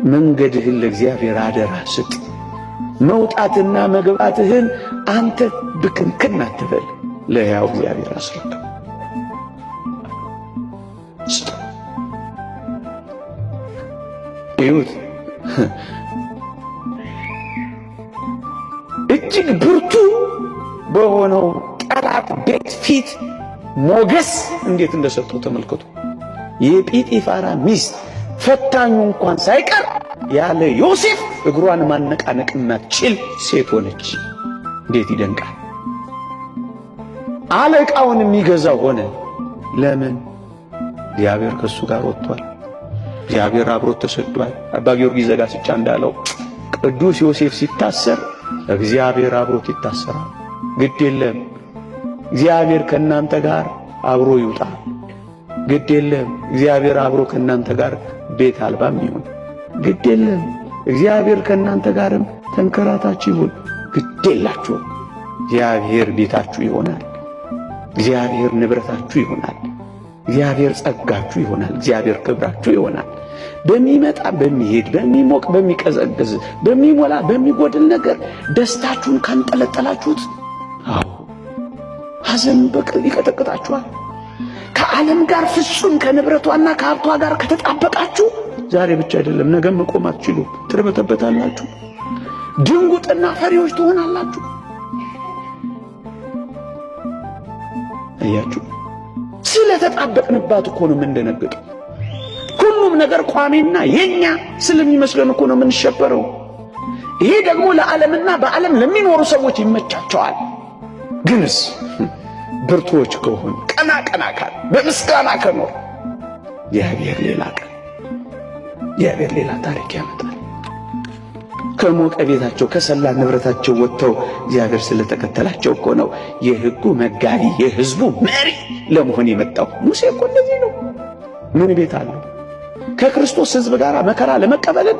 መንገድህን ለእግዚአብሔር አደራ ስጥ። መውጣትና መግባትህን አንተ ብክንክን አትበል፣ ለሕያው እግዚአብሔር አስረክብ። ይሁት እጅግ ብርቱ በሆነው ጠላት ቤት ፊት ሞገስ እንዴት እንደሰጠው ተመልከቱ። የጲጢፋራ ሚስት ፈታኙ እንኳን ሳይቀር ያለ ዮሴፍ እግሯን ማነቃነቅ የማትችል ሴት ሆነች። እንዴት ይደንቃል! አለቃውን የሚገዛው ሆነ። ለምን? እግዚአብሔር ከሱ ጋር ወጥቷል። እግዚአብሔር አብሮት ተሰዷል። አባ ጊዮርጊስ ዘጋስጫ እንዳለው ቅዱስ ዮሴፍ ሲታሰር እግዚአብሔር አብሮት ይታሰራል። ግድ የለም እግዚአብሔር ከእናንተ ጋር አብሮ ይውጣ። ግድ የለም እግዚአብሔር አብሮ ከእናንተ ጋር ቤት አልባም ይሁን። ግድ የለም እግዚአብሔር ከእናንተ ጋርም ተንከራታችሁ ይሁን። ግድ የላችሁ እግዚአብሔር ቤታችሁ ይሆናል። እግዚአብሔር ንብረታችሁ ይሆናል። እግዚአብሔር ጸጋችሁ ይሆናል። እግዚአብሔር ክብራችሁ ይሆናል። በሚመጣ በሚሄድ በሚሞቅ በሚቀዘቅዝ በሚሞላ በሚጎድል ነገር ደስታችሁን ካንጠለጠላችሁት፣ አዎ ሐዘን በቀል ይቀጠቅጣችኋል። ከዓለም ጋር ፍጹም ከንብረቷና ከሀብቷ ጋር ከተጣበቃችሁ ዛሬ ብቻ አይደለም ነገ መቆም አትችሉ፣ ትርበተበታላችሁ። ድንጉጥና ፈሪዎች ትሆናላችሁ። አያችሁ፣ ስለተጣበቅንባት እኮ ነው የምንደነግጠው። ሁሉም ነገር ቋሚና የኛ ስለሚመስለን እኮ ነው የምንሸበረው። ይሄ ደግሞ ለዓለምና በዓለም ለሚኖሩ ሰዎች ይመቻቸዋል። ግንስ ብርቱዎች ከሆኑ ቀና ቀና ካል በምስጋና ከኖር እግዚአብሔር ሌላ ቀን እግዚአብሔር ሌላ ታሪክ ያመጣል። ከሞቀ ቤታቸው ከሰላ ንብረታቸው ወጥተው እግዚአብሔር ስለተከተላቸው እኮ ነው የሕጉ መጋቢ የሕዝቡ መሪ ለመሆን የመጣው። ሙሴ እኮ እንደዚህ ነው። ምን ቤት አለው? ከክርስቶስ ሕዝብ ጋር መከራ ለመቀበልን